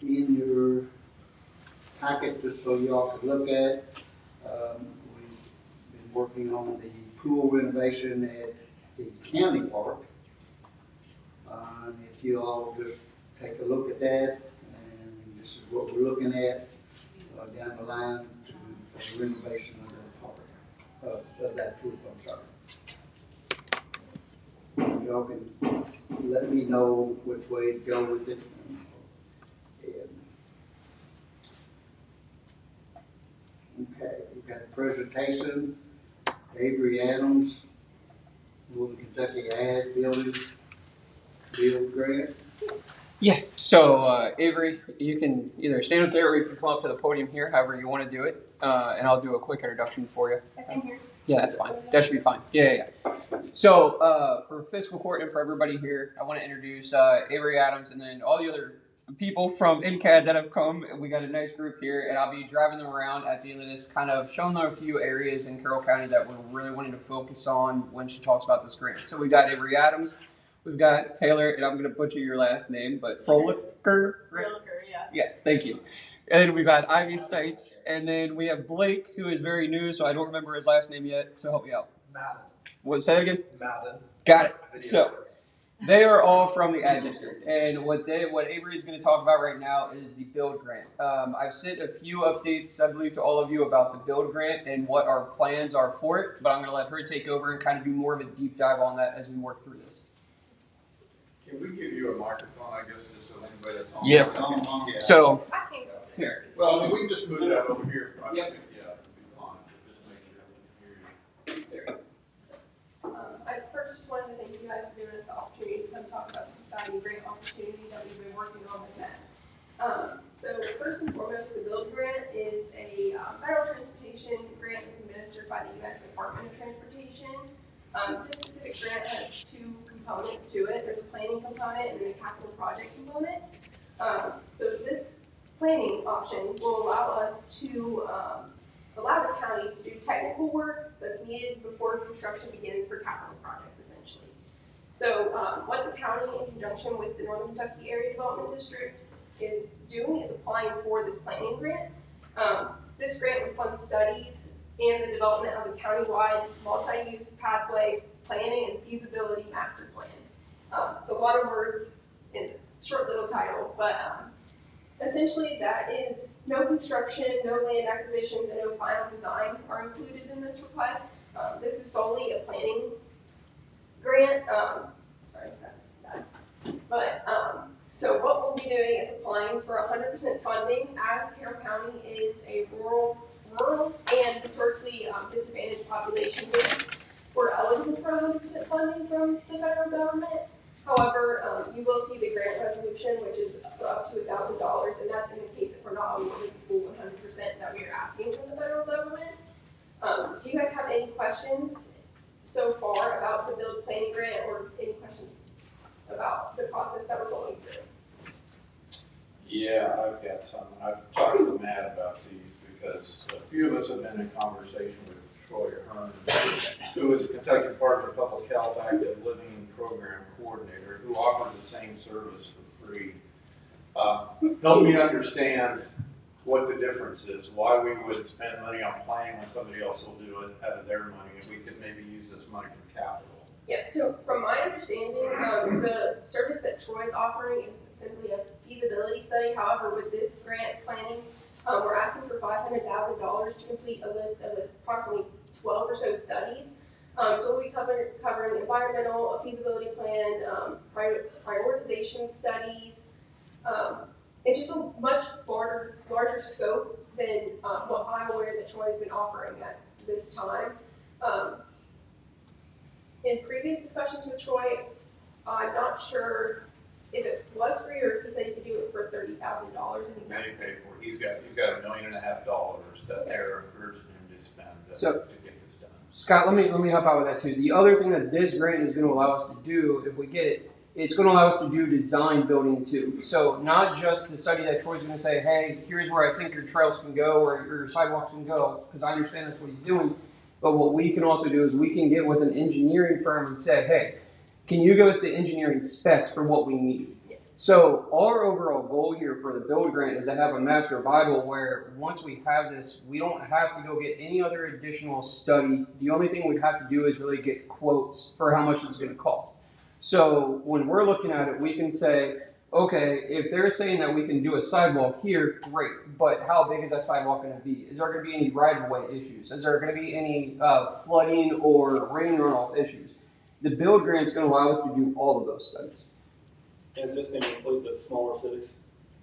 in your packet just so y'all could look at. We've been working on the pool renovation at the county park. If you all just take a look at that, and this is what we're looking at down the line for the renovation of that park, of that pool, I'm sorry. Y'all can let me know which way to go with it. Okay, we've got a presentation, Avery Adams, Northern Kentucky Ag Building Field Grant. Yeah, so Avery, you can either stand up there or you can come up to the podium here, however you want to do it, and I'll do a quick introduction for you. I stand here. Yeah, that's fine. That should be fine. Yeah. So for fiscal court and for everybody here, I want to introduce Avery Adams and then all the other people from NCAD that have come. We got a nice group here, and I'll be driving them around at the end of this, kind of showing them a few areas in Carroll County that we're really wanting to focus on when she talks about this grant. So we've got Avery Adams, we've got Taylor, and I'm going to butcher your last name, but Frolicker. Yeah. Yeah, thank you. And then we've got Ivy States, and then we have Blake, who is very new, so I don't remember his last name yet, so help me out. Madden. What, say that again? Madden. Got it. So they are all from the Ag District, and what Avery is going to talk about right now is the build grant. I've sent a few updates, I believe, to all of you about the build grant and what our plans are for it, but I'm going to let her take over and kind of do more of a deep dive on that as we work through this. Can we give you a microphone, I guess, just so anybody that's on? Yeah. Yeah. So I can't go. here. Well, I mean, we can just move that over here. Right? Yep. Yeah, it'll be fine. Just make sure we can hear you. I first just wanted to thank you guys for giving us the opportunity to come talk about this exciting grant opportunity that we've been working on with that. So first and foremost, the build grant is a federal transportation grant that's administered by the U.S. Department of Transportation. This specific grant has two components to it. There's a planning component and then a capital project component. So this planning option will allow us to allow the counties to do technical work that's needed before construction begins for capital projects, essentially. So what the county, in conjunction with the Northern Kentucky Area Development District, is doing is applying for this planning grant. This grant would fund studies and the development of a countywide multi-use pathway planning and feasibility master plan. It's a lot of words in a short little title, but essentially that is no construction, no land acquisitions, and no final design are included in this request. This is solely a planning grant. So what we'll be doing is applying for 100% funding, as Carroll County is a rural and historically disadvantaged population. We're eligible for 100% funding from the federal government. However, you will see the grant resolution, which is for up to $1,000, and that's in the case if we're not awarded the full 100% that we are asking from the federal government. Do you guys have any questions so far about the build planning grant, or any questions about the process that we're going through? Yeah, I've got some. I've talked to Matt about these because a few of us have been in conversation with Troy Hearn, who is the Kentucky Department of Public Health Active Living Program Coordinator, who offers the same service for free. Help me understand what the difference is, why we would spend money on planning when somebody else will do it out of their money, and we could maybe use this money for capital. Yeah, so from my understanding, the service that Troy is offering is simply a feasibility study. However, with this grant planning, we're asking for $500,000 to complete a list of approximately 12 or so studies. So we'll be covering environmental, a feasibility plan, prioritization studies. It's just a much larger scope than what I'm aware that Troy has been offering at this time. In previous discussions with Troy, I'm not sure if it was free or if he said he could do it for $30,000. May pay for it. He's got $1.5 million that they're encouraging him to spend to get this done. Scott, let me help out with that too. The other thing that this grant is going to allow us to do, if we get it, it's going to allow us to do design building too. So not just the study that Troy's going to say, hey, here's where I think your trails can go or your sidewalks can go, because I understand that's what he's doing. But what we can also do is we can get with an engineering firm and say, hey, can you give us the engineering specs for what we need? So our overall goal here for the build grant is to have a master Bible where once we have this, we don't have to go get any other additional study. The only thing we'd have to do is really get quotes for how much it's going to cost. So when we're looking at it, we can say, okay, if they're saying that we can do a sidewalk here, great. But how big is that sidewalk going to be? Is there going to be any right-of-way issues? Is there going to be any flooding or rain runoff issues? The build grant is going to allow us to do all of those studies. Is this going to include the smaller cities?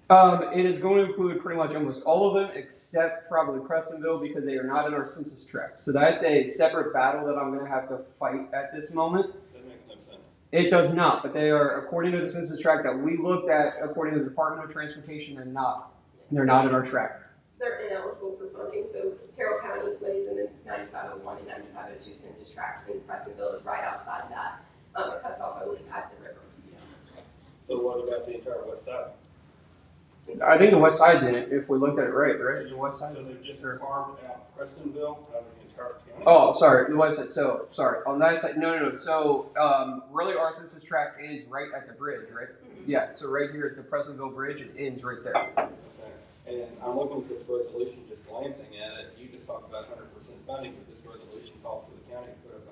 It is going to include pretty much almost all of them, except probably Prestonville, because they are not in our census tract. So that's a separate battle that I'm going to have to fight at this moment. That makes no sense. It does not, but they are, according to the census tract that we looked at, according to the Department of Transportation, they're not. They're not in our tract. They're ineligible for funding, so Carroll County lays in the 9501 and 9502 census tracts, and Prestonville is right outside of that. It cuts off, I believe, at the river. So what about the entire west side? I think the west side's in it, if we looked at it right? The west side? So they've just carved out Prestonville out of the entire county? Oh, sorry, the west side, so, sorry, on that side, no, so, really our census tract ends right at the bridge, right? Yeah, so right here at the Prestonville Bridge, it ends right there. Okay. And I'm looking at this resolution, just glancing at it, you just talked about 100% funding, but this resolution calls for the county to put up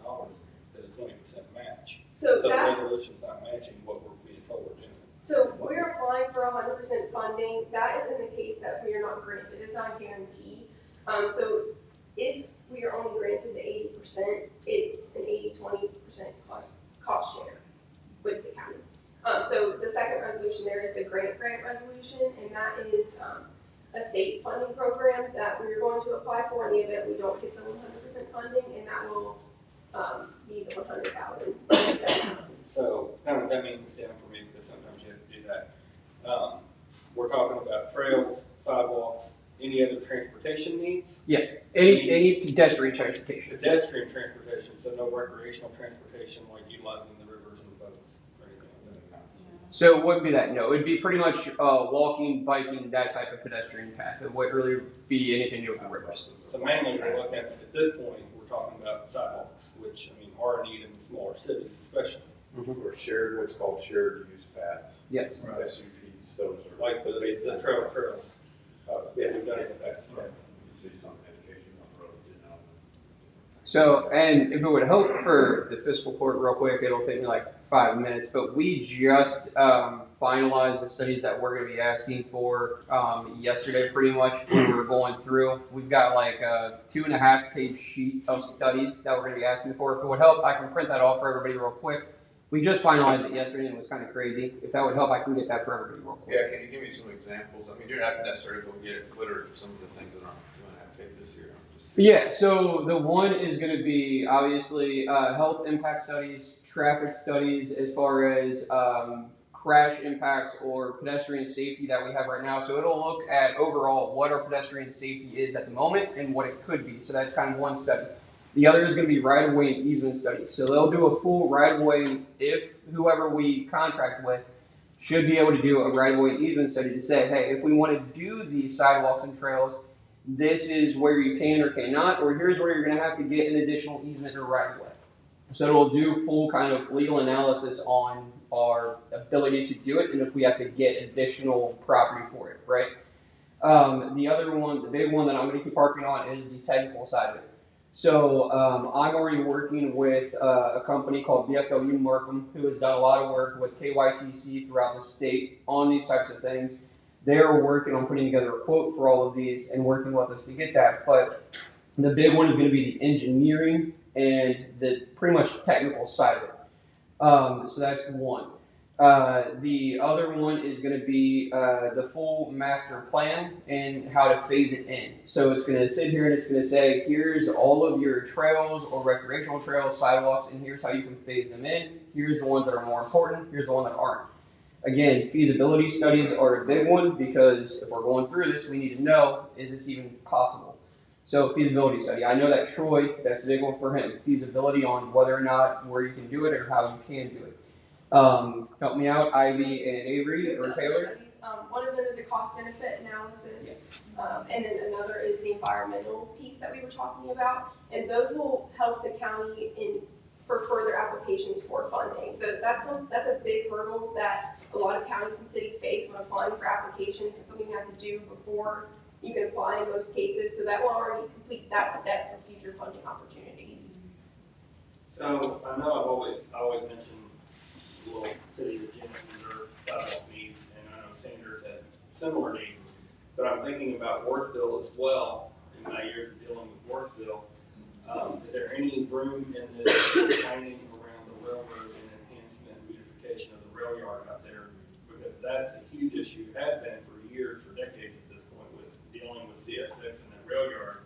$100,000 as a 20% match. So the that, resolution's not matching what we're being told we're doing. so we're applying for 100% funding. That is in the case that we are not granted. It's not a guarantee. So if we are only granted the 80%, it's an 80-20% cost share with the county. So the second resolution there is the grant resolution, and that is a state funding program that we're going to apply for in the event we don't get the 100% funding, and that will be the 100,000. So kind of that means down for me because sometimes you have to do that. We're talking about trails, sidewalks, any other transportation needs? Yes, any pedestrian transportation. Pedestrian transportation, so no recreational transportation like utilizing the rivers and boats or anything like that. So it wouldn't be that, no. It'd be pretty much walking, biking, that type of pedestrian path. It wouldn't really be anything to do with the rivers. So mainly we're looking at this point, we're talking about sidewalks, which I mean are needed in smaller cities especially. Or shared, what's called shared use paths. Yes. SUPs, those are. Like the trails. Yeah, we've done it in the past. You see some indication on the road, you know. So, and if it would help for the fiscal court real quick, it'll take me like 5 minutes, but we just finalized the studies that we're going to be asking for yesterday pretty much when we were going through. We've got like a 2.5-page sheet of studies that we're going to be asking for. If it would help, I can print that off for everybody real quick. We just finalized it yesterday and it was kind of crazy. If that would help, I can get that for everybody real quick. Yeah, can you give me some examples? I mean, you're not necessarily going to get it literate some of the things that aren't 2.5 pages here. Yeah, so the one is going to be obviously health impact studies, traffic studies as far as crash impacts or pedestrian safety that we have right now. So it'll look at overall what our pedestrian safety is at the moment and what it could be. So that's kind of one study. The other is going to be right-of-way and easement studies. So they'll do a full right-of-way if whoever we contract with should be able to do a right-of-way easement study to say, hey, if we want to do these sidewalks and trails, this is where you can or cannot, or here's where you're going to have to get an additional easement or right-of-way. So it'll do full kind of legal analysis on our ability to do it and if we have to get additional property for it, right? The other one, the big one that I'm going to keep harping on is the technical side of it. So I'm already working with a company called BFW Markham, who has done a lot of work with KYTC throughout the state on these types of things. They're working on putting together a quote for all of these and working with us to get that. But the big one is going to be the engineering and the pretty much technical side of it. So that's one. The other one is going to be the full master plan and how to phase it in. So it's going to sit here and it's going to say, here's all of your trails or recreational trails, sidewalks, and here's how you can phase them in. Here's the ones that are more important. Here's the ones that aren't. Again, feasibility studies are a big one because if we're going through this, we need to know, is this even possible? So feasibility study. I know that Troy, that's the big one for him. Feasibility on whether or not where you can do it or how you can do it. Help me out, Ivy and Avery or Taylor. Studies. One of them is a cost-benefit analysis, and then another is the environmental piece that we were talking about, and those will help the county for further applications for funding. So that's a big hurdle that a lot of counties and cities face when applying for applications. It's something you have to do before you can apply in most cases, so that will already complete that step for future funding opportunities. So I know I've always mentioned little city of Jennings or sidewalk needs, and I know Sanders has similar needs, but I'm thinking about Worthville as well. In my years of dealing with Worthville, is there any room in this planning around the railroad and enhancement and beautification of the rail yard out there? Because that's a huge issue, has been for years, for decades at this point, with dealing with CSX and that rail yard.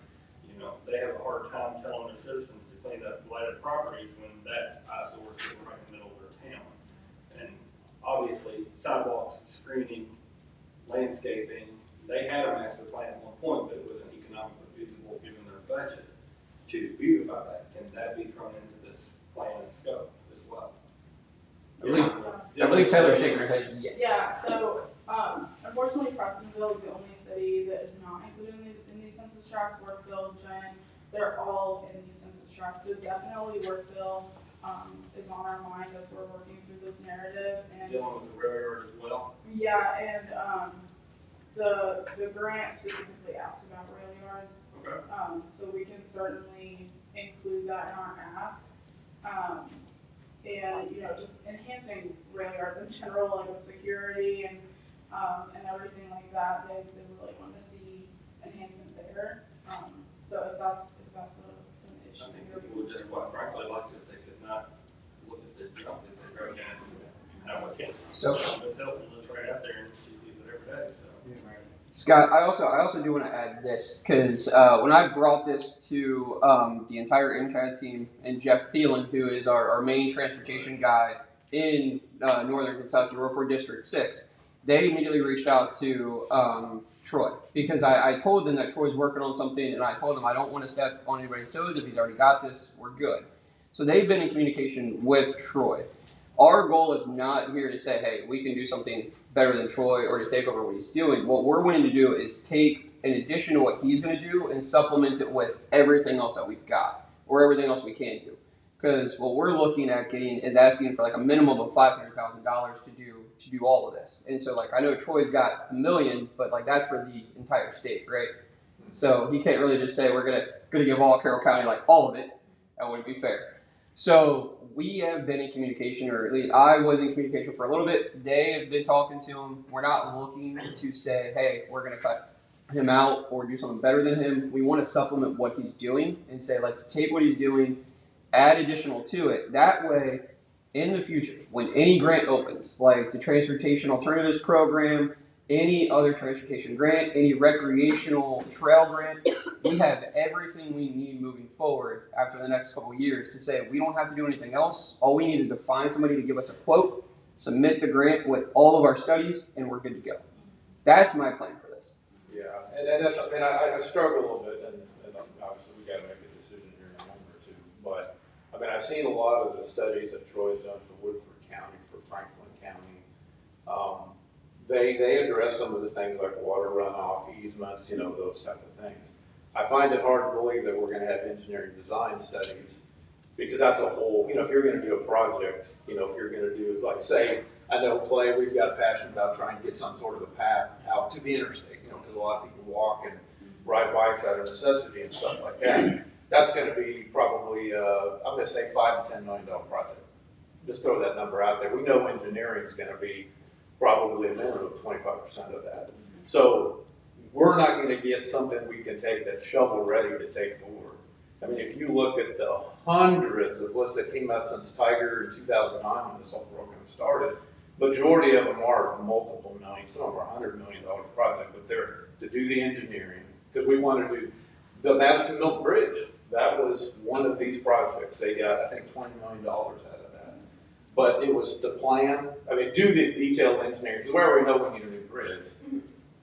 You know, they have a hard time telling their citizens to clean up blighted properties when that eyesore is sitting right in the middle of their town. And obviously, sidewalks, screening, landscaping, they had a master plan at one point, but it wasn't economically feasible given their budget to beautify that. Can that be thrown into this plan and scope as well? I believe Taylor's shaking her head yes. Yeah, so unfortunately Prestonville is the only city that is not included in these census tracts. Worthville, Jen, they're all in these census tracts. So definitely Worthville is on our mind as we're working through this narrative. And Dealing with the railroad as well? yeah, and the grant specifically asked about rail yards. Okay. So we can certainly include that in our ask. And, you know, just enhancing rail yards in general, like with security and everything like that, they really want to see enhancement there. So if that's an issue. I think people would just quite frankly like it if they could not look at the junk as they drove down. I don't know, So it's helpful to look right out there and she sees it every day, so. Scott, I also do want to add this because when I brought this to the entire NCAD team and Jeff Thielen, who is our main transportation guy in Northern Kentucky, or for District 6, they immediately reached out to Troy because I told them that Troy's working on something, and I told them I don't want to step on anybody's toes. If he's already got this, we're good. So they've been in communication with Troy. Our goal is not here to say, hey, we can do something better than Troy or to take over what he's doing. What we're wanting to do is take in addition to what he's going to do and supplement it with everything else that we've got or everything else we can do. Because what we're looking at getting is asking for like a minimum of $500,000 to do all of this. And so like I know Troy's got $1 million, but like that's for the entire state, right? So he can't really just say we're gonna give all Carroll County like all of it. That wouldn't be fair. So we have been in communication, or at least I was in communication for a little bit. They have been talking to him. We're not looking to say, hey, we're going to cut him out or do something better than him. We want to supplement what he's doing and say, let's take what he's doing, add additional to it. That way, in the future, when any grant opens, like the Transportation Alternatives Program, any other transportation grant, any recreational trail grant, we have everything we need moving forward after the next couple of years to say we don't have to do anything else. All we need is to find somebody to give us a quote, submit the grant with all of our studies, and we're good to go. That's my plan for this. Yeah, and that's, I mean, I struggle a little bit, and obviously we got to make a decision here in a moment or two, but I mean, I've seen a lot of the studies that Troy's done for Woodford County, for Franklin County. They address some of the things like water runoff, easements, you know, those type of things. I find it hard to believe that we're going to have engineering design studies because that's a whole, you know, if you're going to do a project, you know, if you're going to do, like say, I know Clay, we've got a passion about trying to get some sort of a path out to the interstate, you know, because a lot of people walk and ride bikes out of necessity and stuff like that. That's going to be probably, I'm going to say $5 to $10 million project. Just throw that number out there. We know engineering is going to be probably a minimum of 25% of that. So we're not going to get something we can take that's shovel ready to take forward. I mean, if you look at the hundreds of lists that came out since Tiger in 2009 when this whole program started, majority of them are multiple million, some of them are $100 million projects, but they're to do the engineering because we want to do the Madison Milk Bridge. That was one of these projects. They got, I think, $20 million out of that. But it was the plan. I mean, do the detailed engineering, because we already know we need a new bridge.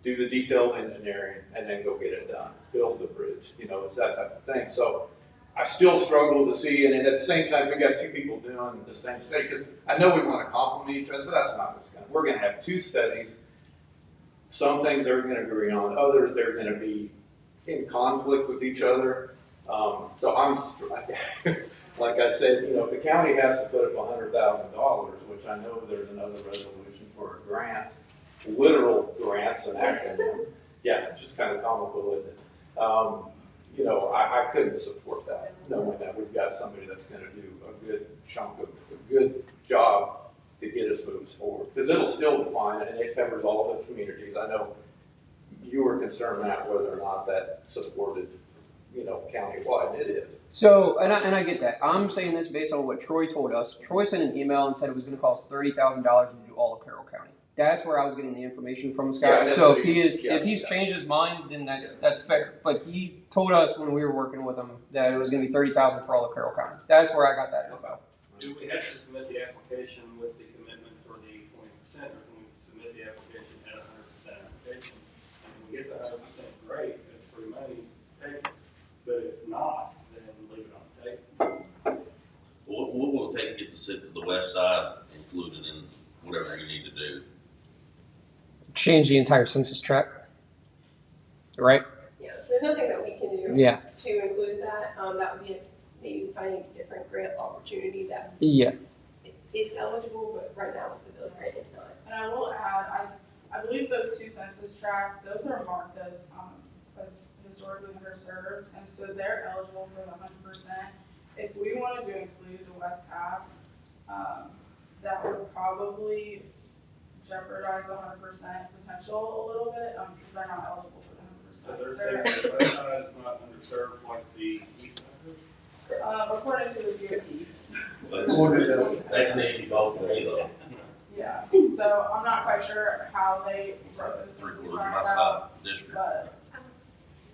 Do the detailed engineering and then go get it done. Build the bridge. You know, it's that type of thing. So I still struggle to see, and at the same time, we got two people doing the same study, because I know we want to complement each other, but that's not what's going to. We're going to have two studies. Some things they're going to agree on, others they're going to be in conflict with each other. So I'm, like I said, you know, if the county has to put up $100,000, which I know there's another resolution for a grant, literal grants and acronym. Yeah, it's just kind of comical, isn't it? You know, I couldn't support that, knowing that we've got somebody that's gonna do a good chunk of, a good job to get us moves forward. Because it'll still define it, and it covers all the communities. I know you were concerned, Matt, whether or not that supported, you know, countywide, and it is. So, and I get that. I'm saying this based on what Troy told us. Troy sent an email and said it was going to cost $30,000 to do all of Carroll County. That's where I was getting the information from, Scott. Yeah, so if he's changed his mind, then that's fair. But he told us when we were working with him that it was going to be $30,000 for all of Carroll County. That's where I got that info. Do we have to submit the application with the commitment for the 20%, or can we submit the application at 100% application? And if we get the 100%, great, that's free money, take it. But if not, then leave it on the table. What will it take to get the west side included in whatever you need to do? Change the entire census tract, right? Yeah, so there's nothing that we can do Yeah. to include that. That would be maybe finding a different grant opportunity that Yeah. is eligible, but right now with the build grant, it's not. And I will add, I believe those two census tracts, those are marked as historically underserved, and so they're eligible for the 100%. If we wanted to include the west half, that would probably jeopardize the 100% potential a little bit, because they're not eligible for So the 100%. they're saying the west side is not underserved like the east side? According to the DOT. That's an easy vote for me though. Yeah, so I'm not quite sure how they wrote this Three census quarters of my tract side out, district. but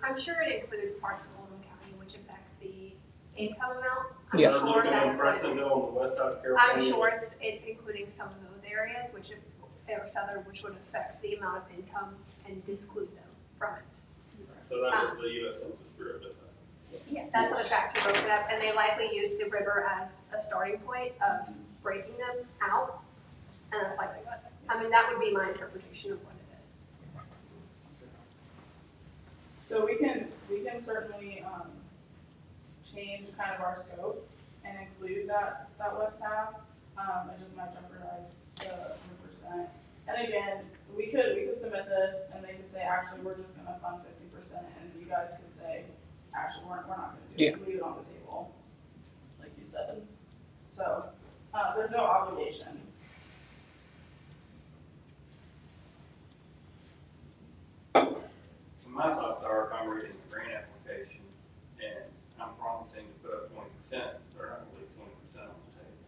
I'm sure it includes parts of Oldham County, which affect the income amount. I'm Yeah. They're sure looking that's at what it is. Prestonville on the west side of Carroll I'm County. sure it's including some of those areas, which are southern, which would affect the amount of income and disclude them from it. So that is the U.S. Census Bureau did that. Yeah, that's how the tracks are broken up, and they likely use the river as a starting point of breaking them out. And that's likely what, I mean, that would be my interpretation of what it is. so we can certainly change kind of our scope and include that west half. It just might jeopardize the 100%. And again, we could submit this and they could say, actually, we're just gonna fund 50%, and you guys could say, actually, we're not gonna do it, leave it on the table, like you said. So, there's no obligation. So my thoughts are, if I'm reading a grant application and I'm promising to put up 20%, they're not gonna leave 20% on the table.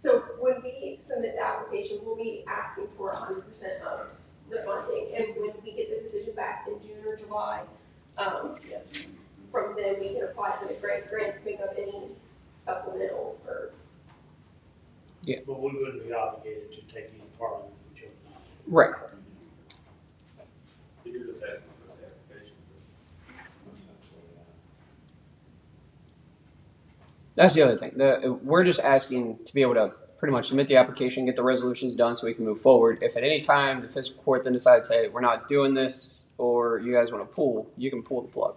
So when we submit the application, we'll be asking for 100% of the funding. And when we get the decision back in June or July, from then we can apply for the grant to make up any supplemental or. But we wouldn't be obligated to take any part of it if we chose not to. Right. So you're just asking for the application. That's the other thing. We're just asking to be able to pretty much submit the application, get the resolutions done so we can move forward. If at any time the fiscal court then decides, hey, we're not doing this, or you guys want to pull, you can pull the plug.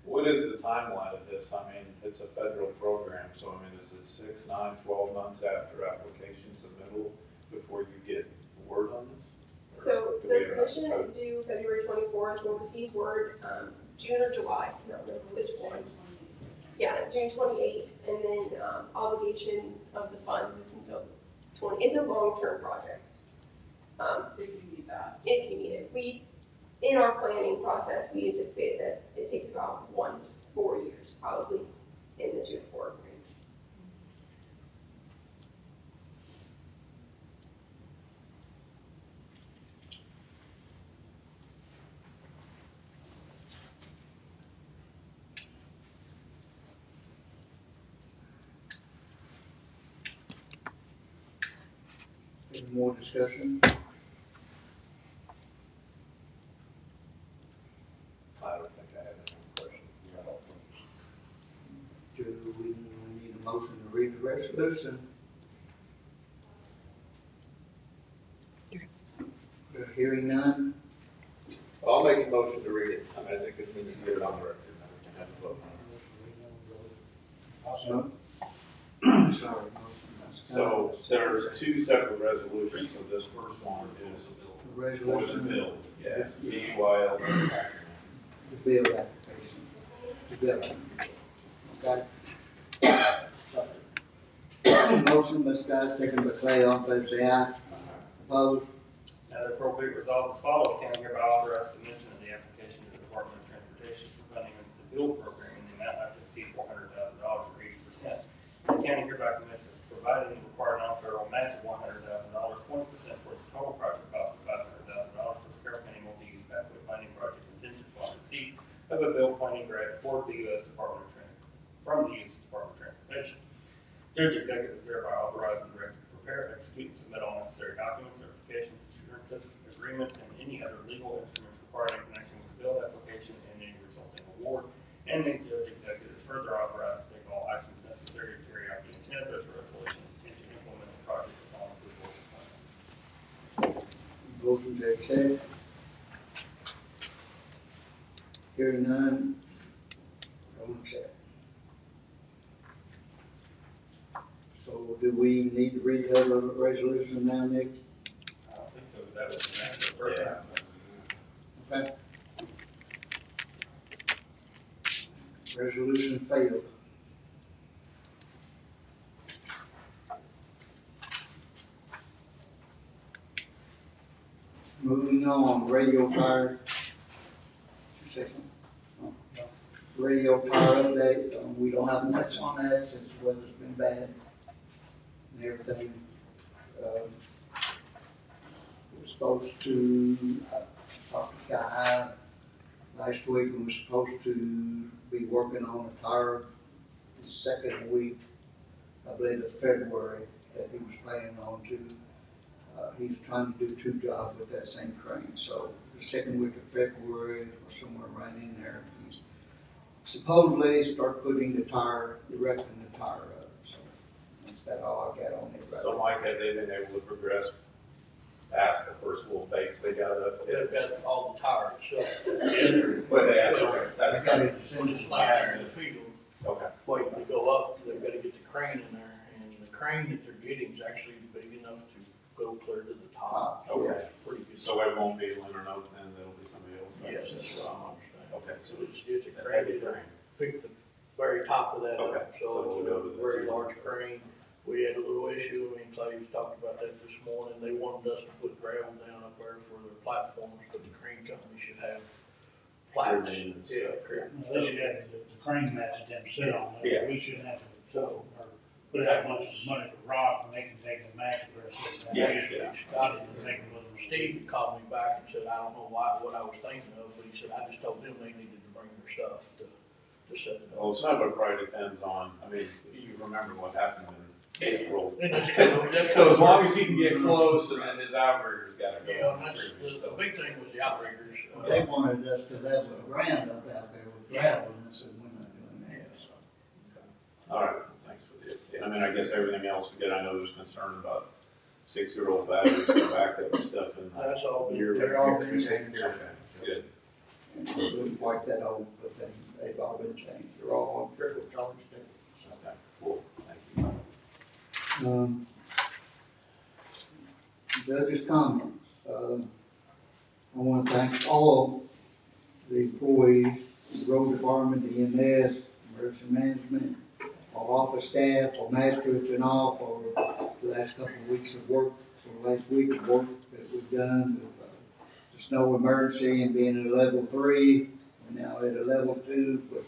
What is the timeline of this? I mean, it's a federal program, so I mean, is it 6, 9, 12 months after application submittal before you get word on this? So Do we the have submission is due February 24th. We'll receive word June or July. I don't remember which one. Yeah, June 28th, and then obligation of the funds is until 20. It's a long-term project. If you need that. If you need it, in our planning process, we anticipate that it takes about 1 to 4 years, probably in the 2 to 4 range. Any more discussion? I don't think I have any questions. Do we need a motion to read the resolution? Hearing none? I'll make a motion to read it. I mean, I think if we need to get it on the record, then we can have a vote on it. Sorry, motion by So there's two separate resolutions, so this first one is The for the resolution, bill. Yeah, BUIL. the bill application, the bill. Okay. Motion by Scott, second by Clay, all in favor say aye. Opposed? Now therefore be it resolved as follows, county hereby authorize submission of the application to the Department of Transportation for funding of the bill program in the amount not to exceed $400,000 or 80%. The county hereby commits to provide any required non-federal match of $100,000, 20% for the total project cost of $500,000 for the Carroll County Multi-Use Pathway Planning Project contingent upon receipt of a bill planning grant for the U.S. Department of from the U.S. Department of Transportation. Judge Executive is thereby authorized and directed to prepare, execute, and submit all necessary documents, certifications, assurances, agreements, and any other legal instruments required in connection with the bill application and any resulting award. And the Judge Executive is further authorized to take all actions necessary to carry out the intent of this resolution and to implement the project upon approval of the plan. Motion to accept. Hearing none. Don't accept. So do we need to read the other resolution now, Nick? I don't think so, but that was the first time. Okay. Resolution failed. Moving on, radio tire. Did you say something? No. Radio tire update, we don't have much on that since the weather's been bad and everything. We're supposed to, talk to Sky High last week, and we're supposed to be working on a tire the second week, I believe it's February, that he was planning on to. He's trying to do two jobs with that same crane. So the second week of February, or somewhere right in there, he's supposedly start putting the tire, erecting the tire up. So that's about all I got on it right So now. Mike, have they been able to progress past the first little base they got up? They've got all the tires, so. But they have, okay, I that's got good. it as soon When as it's lying there in the field, Okay. waiting to go up, they've got to get the crane in there, and the crane that they're getting is actually big enough to go clear to the top. So Okay. it's pretty good. So it won't be Leonard Oak then, it'll be somebody else? Yes, that's what I'm understanding. Okay, So so it's a that crane heavy that train. pick the very top of that Okay. up. So it'll So go to it's the a very two. large crane. We had a little issue, and Clay's talked about that this morning. They wanted us to put gravel down up there for their platforms, but the crane company should have plats. maintenance. Yeah, correct. They should have the crane matches themselves. Yeah. We shouldn't have to or put out much money for rock when they can take the match for us. Yeah. Scott is making a little. Steve called me back and said, I don't know what I was thinking of, but he said, I just told them they needed to bring their stuff to set it Well, up. some of it probably depends on, I mean, you remember what happened in April. And that's So as long as he can get close, and then his outriggers gotta go. Yeah, and that's, the big thing was the outriggers. They wanted us to level the ground up out there with gravel, and I said, we're not doing that, so. All right, thanks for the update. I mean, I guess everything else, again, I know there's concern about 6-year-old batteries and backup and stuff and. That's all been. They're all been changed. Okay, good. And it wasn't quite that old, but they've all been changed. They're all on trickle charge stickers. So, Okay, cool, thank you. Judge's comments. I want to thank all the employees, the road department, the EMS, emergency management, our office staff, our magistrates and all for the last couple of weeks of work, for the last week of work that we've done with the snow emergency and being at a level 3. We're now at a level 2, but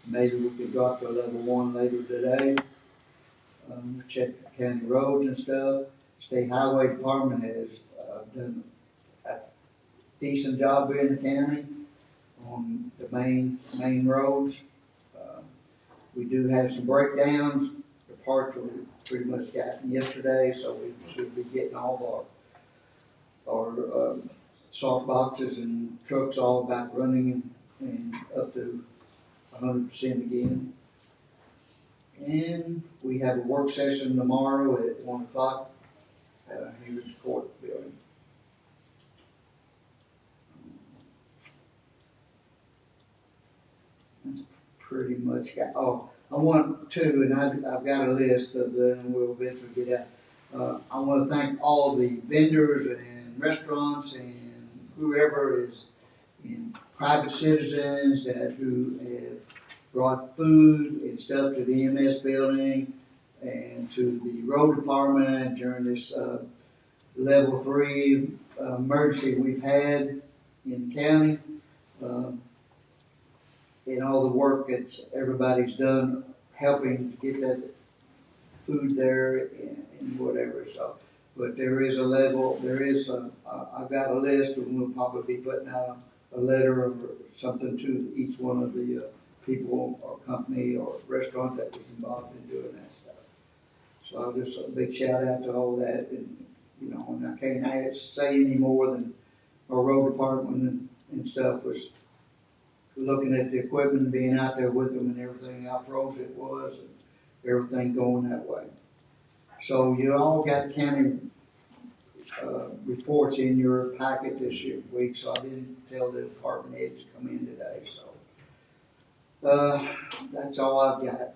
maybe we could drop to a level 1 later today. Check the county roads and stuff. State Highway Department has done a decent job here in the county on the main roads. We do have some breakdowns. The parts were pretty much gotten yesterday, so we should be getting all of our soft boxes and trucks all back running and up to 100% again. And we have a work session tomorrow at 1 o'clock here in the court building. That's pretty much got, I want to, and I've got a list of them, and we'll eventually get out. I want to thank all the vendors and restaurants and whoever is in private citizens who have brought food and stuff to the EMS building and to the road department during this level 3 emergency we've had in the county. And all the work that everybody's done helping to get that food there and whatever, so. But there is a level, I've got a list, and we'll probably be putting out a letter or something to each one of the people or company or restaurant that was involved in doing that stuff. So just a big shout out to all that, and, you know, and I can't say any more than our road department and stuff was looking at the equipment and being out there with them and everything, how pros it was and everything going that way. So you all got county reports in your packet this week, so I didn't tell the department heads to come in today, so. That's all I've got.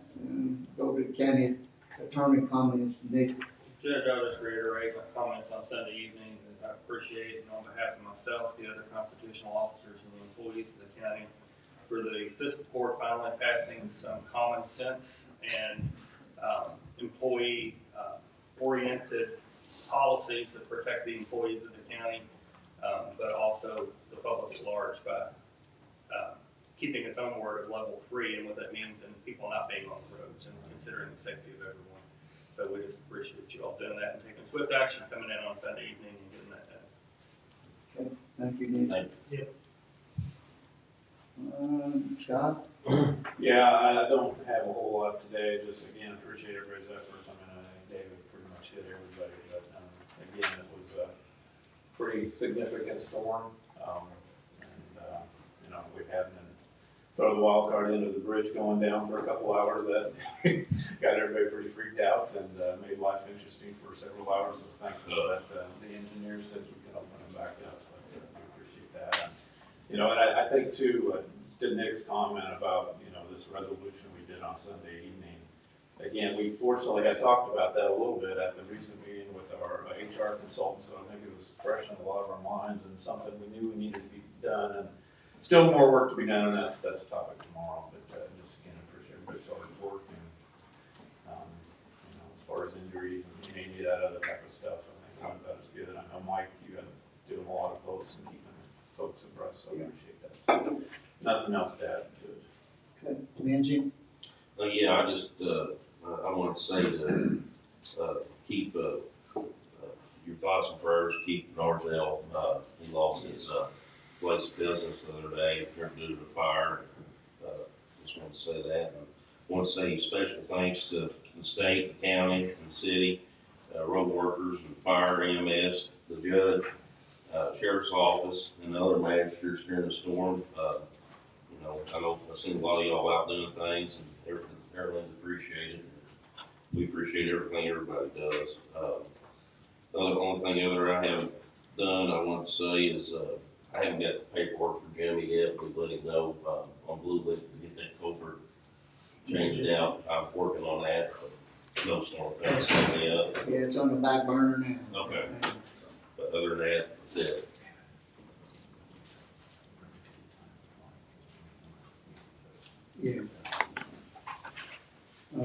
Go to county attorney comments, Nick. Judge, I'll just reiterate my comments on Sunday evening that I appreciate, and on behalf of myself, the other constitutional officers and the employees of the county, for the fiscal court finally passing some common sense and employee oriented policies that protect the employees of the county, but also the public at large by keeping its own word of level 3 and what that means and people not being on the roads and considering the safety of everyone. So we just appreciate you all doing that and taking swift action coming in on Sunday evening and getting that done. Okay, thank you, Nick. Thank Scott? Yeah, I don't have a whole lot today, just again, appreciate everybody's efforts. I mean, I think David pretty much hit everybody, but again, it was a pretty significant storm. You know, we hadn't throw the wild card into the bridge going down for a couple hours. That got everybody pretty freaked out and made life interesting for several hours. So thankful that the engineers said we can open them back up. We appreciate that. And, you know, and I think too, to Nick's comment about, you know, this resolution we did on Sunday evening. Again, we fortunately had talked about that a little bit at the recent meeting with our HR consultant, so I think it was fresh in a lot of our minds and something we knew we needed to be done. And still more work to be done, and that's a topic tomorrow. But just again, appreciate everybody's hard work and you know, as far as injuries and any of that other type of stuff, I think one of that is good. And I know Mike, you have doing a lot of posts and keeping folks abreast, so I appreciate that. So, nothing else to add to it. Okay, Benji? Yeah, I just I want to say to keep your thoughts and prayers. Keith Narzell, he lost his place of business the other day due to the fire. Just want to say that. And I want to say special thanks to the state, the county, and the city, road workers, and fire, EMS, the judge, sheriff's office, and the other magistrates during the storm. You know, I've seen a lot of y'all out doing things, and everything's appreciated. We appreciate everything everybody does. The only thing I haven't done, I want to say, is I haven't got the paperwork for Jimmy yet. We let him know on Blue Lake to get that culvert changed out. I'm working on that. Snowstorm set me up. Yeah, it's on the back burner now. Okay. But other than that, that's it. Yeah. I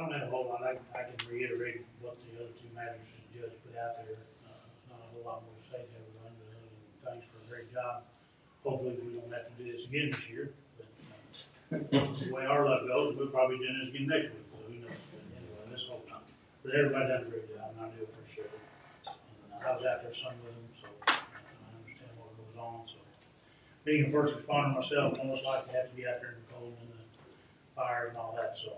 don't have a whole lot, I can reiterate what the other two matters the judge put out there. Not a whole lot more to say to everyone, but other than thanks for a great job. Hopefully we don't have to do this again this year, but the way our luck goes, we'll probably do this again next week, so who knows, but anyway, let's hope not. But everybody done a great job, and I do appreciate it. And I was out there some with them, so I understand what goes on, so. Being a first responder myself, I almost like to have to be out there in the cold and the fire and all that, so.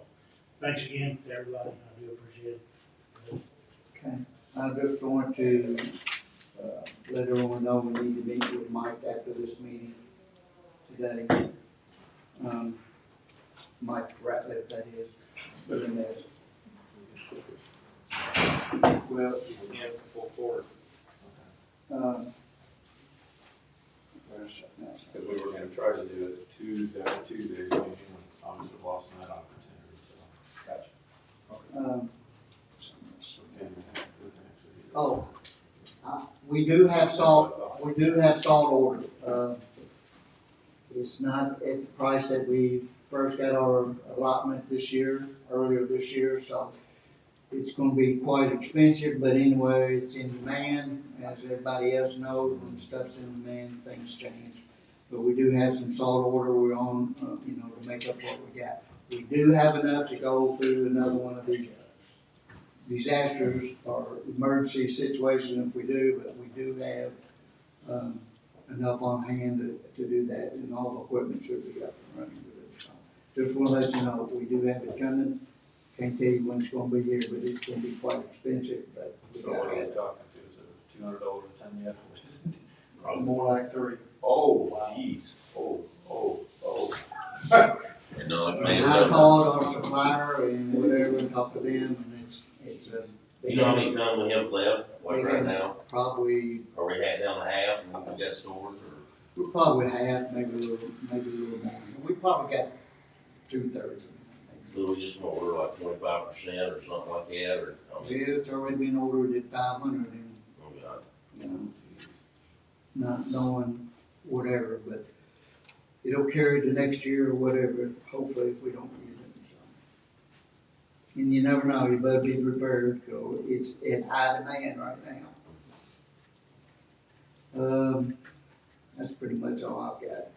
Thanks again to everybody, I do appreciate it. Okay, I just want to let everyone know we need to meet with Mike after this meeting today. Mike Ratliff, that is, but in that. Well, Yeah, it's full forward. Because we were gonna try to do it Tuesday's meeting, and obviously lost that opportunity, so. Gotcha. Um, Okay. Oh, we do have salt order. It's not at the price that we first got our allotment earlier this year, so it's gonna be quite expensive, but anyway, it's in demand. As everybody else knows, when stuff's in demand, things change. But we do have some salt order we're on, to make up what we got. We do have enough to go through another one of these disasters or emergency situations if we do, but we do have, enough on hand to do that, and all the equipment should be up and running with it. So just wanna let you know, we do have it coming. Can't tell you when it's gonna be here, but it's gonna be quite expensive, but we So what got are we it. talking to, is it $200 a ton yet? Probably more like 3. Oh, jeez, oh. And no, like, And man, I called our supplier and whatever, and talked to them, and it's, you know how many tons we have left, like right now? probably, Are we had down to half and what we got stored, or? we're probably half, maybe a little more. We probably got 2/3. So we just want to order like 25% or something like that, or, I mean, It's already been ordered at 500 and, oh God. Not knowing whatever, but it'll carry to next year or whatever, hopefully if we don't use it, so. And you never know, you better be prepared, because it's in high demand right now. That's pretty much all I've got.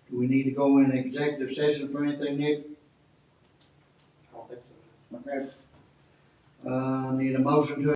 Do we need to go in executive session for anything, Nick? I don't think so. Okay. Need a motion to